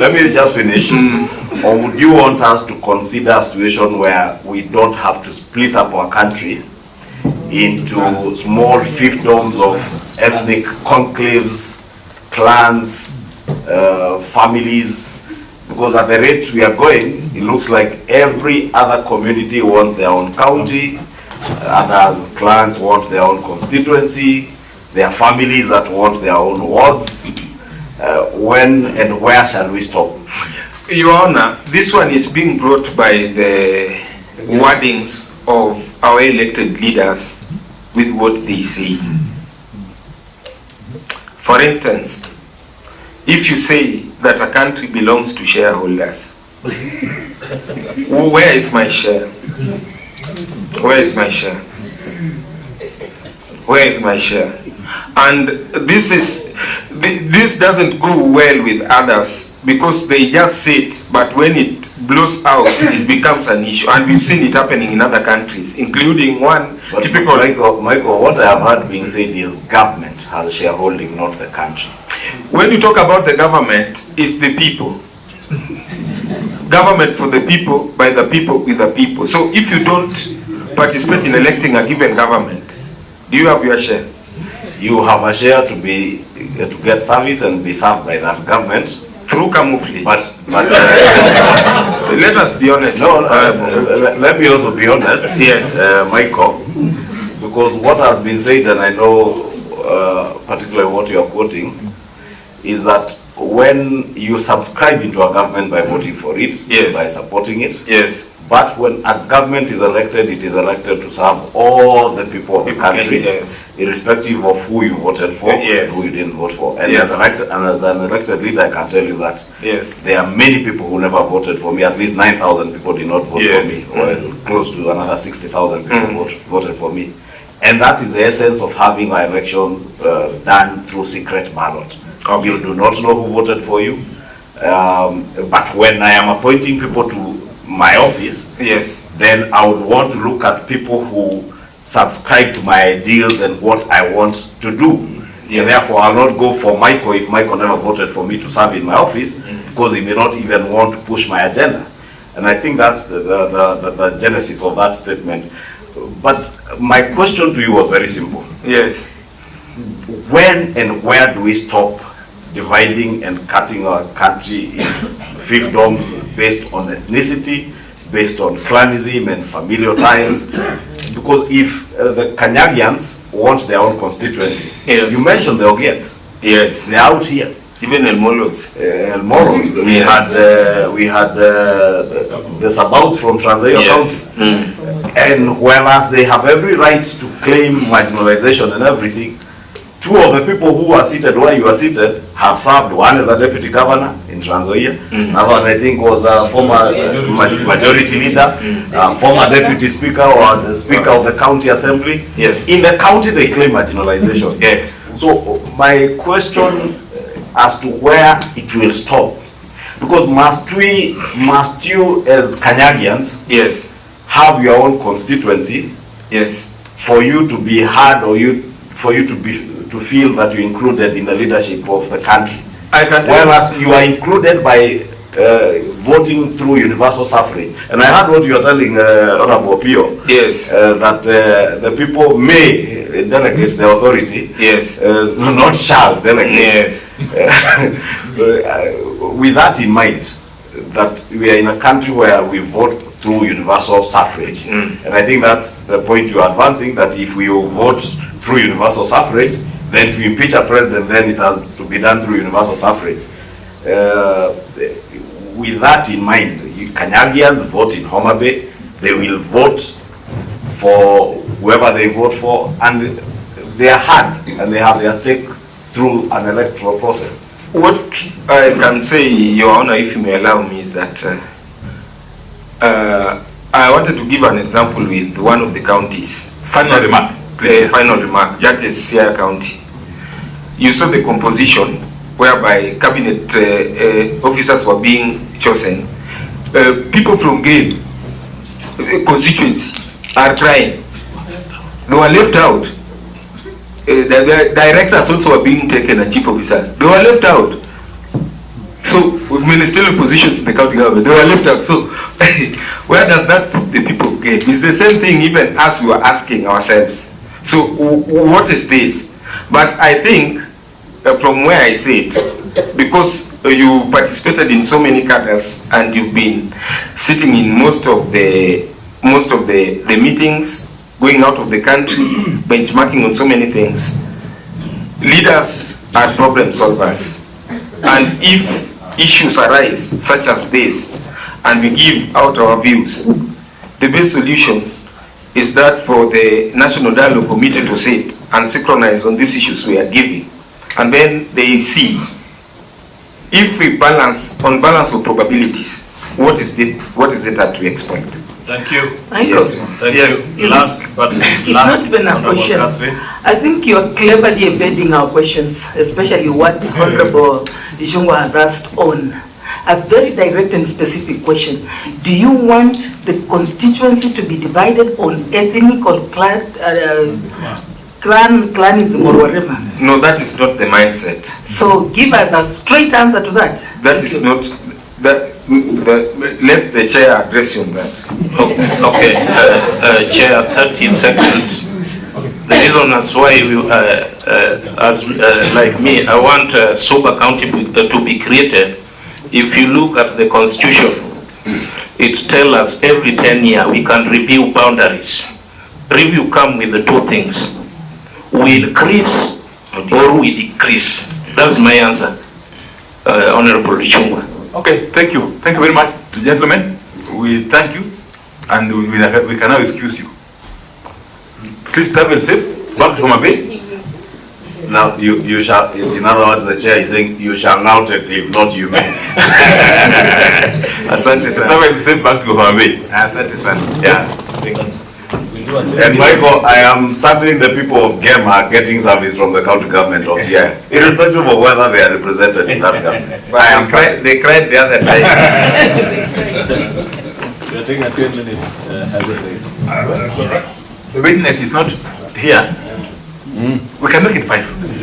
Let me just finish. Or would you want us to consider a situation where we don't have to split up our country into small fiefdoms of ethnic conclaves, clans, families? Because at the rate we are going, it looks like every other community wants their own county, others clans want their own constituency, there are families that want their own wards. When and where shall we stop? Your Honor, this one is being brought by the wordings of our elected leaders with what they say. For instance, if you say that a country belongs to shareholders, where is my share? Where is my share? Where is my share? And this doesn't go well with others because they just sit, but when it blows out, it becomes an issue. And we've seen it happening in other countries, including one but typical... Michael, what I have heard being said is government has shareholding, not the country. When you talk about the government, it's the people. Government for the people, by the people, with the people. So if you don't participate in electing a given government, do you have your share? You have a share to get service and be served by that government through camouflage. But let us be honest. No, let me also be honest. Yes, Michael, because what has been said, and I know particularly what you are quoting, is that when you subscribe into a government by voting for it, yes, by supporting it, yes. But when a government is elected, it is elected to serve all the people of the country, yes, irrespective of who you voted for, yes, and who you didn't vote for. And, yes, as an elected leader, I can tell you that yes, there are many people who never voted for me. At least 9,000 people did not vote, yes, for me, or close to another 60,000 people voted for me. And that is the essence of having our elections done through secret ballot. Okay. You do not know who voted for you. But when I am appointing people to my office, yes, then I would want to look at people who subscribe to my ideals and what I want to do. Yes. And therefore I'll not go for Michael if Michael never voted for me to serve in my office, because he may not even want to push my agenda. And I think that's the genesis of that statement. But my question to you was very simple. Yes. When and where do we stop dividing and cutting our country in fiefdoms based on ethnicity, based on clanism and familial ties? Because if the Kenyans want their own constituency, yes, you mentioned the Ogiets, yes, they're out here. Even El Moros. El Moros. Yes. We had the Sabouts from Transaia, yes, County. And whereas they have every right to claim marginalization and everything, two of the people who are seated where you are seated have served. One is a deputy governor in Transaia. Another one I think was a former majority leader, former deputy speaker or the speaker of the county assembly. Yes. In the county they claim marginalization. Yes. So my question as to where it will stop, because must you as Kenyans, yes, have your own constituency, yes, for you to be heard, or for you to feel that you're included in the leadership of the country? I can tell. Whereas you are included by voting through universal suffrage. And I heard what you are telling Honorable Pio. Yes. That the people may delegate the authority. Yes. Not shall delegate. Yes. With that in mind, that we are in a country where we vote through universal suffrage. And I think that's the point you are advancing, that if we vote through universal suffrage, then to impeach a president, then it has to be done through universal suffrage. With that in mind, Kenyans vote in Homa Bay, they will vote for whoever they vote for, and they are heard and they have their stake through an electoral process. What I can say, Your Honor, if you may allow me, is that I wanted to give an example with one of the counties. Final remark, that is Siaya County. You saw the composition whereby cabinet officers were being chosen. People from Gale constituency are trying. They were left out. The directors also were being taken, and chief officers. They were left out. So with ministerial positions in the county government, they were left out. So where does that put the people get? It's the same thing even as we were asking ourselves. So what is this? But I think from where I sit, because you participated in so many cadres and you've been sitting in most of the meetings, going out of the country, benchmarking on so many things. Leaders are problem solvers. And if issues arise, such as this, and we give out our views, the best solution is that for the National Dialogue Committee to sit and synchronize on these issues we are giving. And then they see, if we balance, on balance of probabilities, what is it that we expect? Thank you. Yes. Thank Yes. you. Last but It's last, not even a question. Catherine. I think you're cleverly evading our questions, especially what Honorable Ichungwa has asked on. A very direct and specific question. Do you want the constituency to be divided on ethnic or clanism or whatever? No, that is not the mindset. So give us a straight answer to that. That is not, let the chair address you on that. Okay, Chair, 30 seconds. The reason that's why like me, I want a sober county to be created. If you look at the constitution, it tells us every 10 years we can review boundaries. Review come with the two things. We increase or we decrease. That's my answer, Honorable Ichungwa. Okay, thank you. Thank you very much, gentlemen. We thank you, and we can now excuse you. Please travel safe. Back to Mutembei. Now, you shall, in other words, the chair is saying, you shall now take leave, not you may. Asante sana. Travel safe back to Mutembei. Asante sana. Yeah. And Michael, I am certain the people of Gem are getting service from the county government of Sierra, irrespective of whether they are represented in that government. They cried the other time. We are taking a 10 minutes break. The witness is not here. We can make it 5.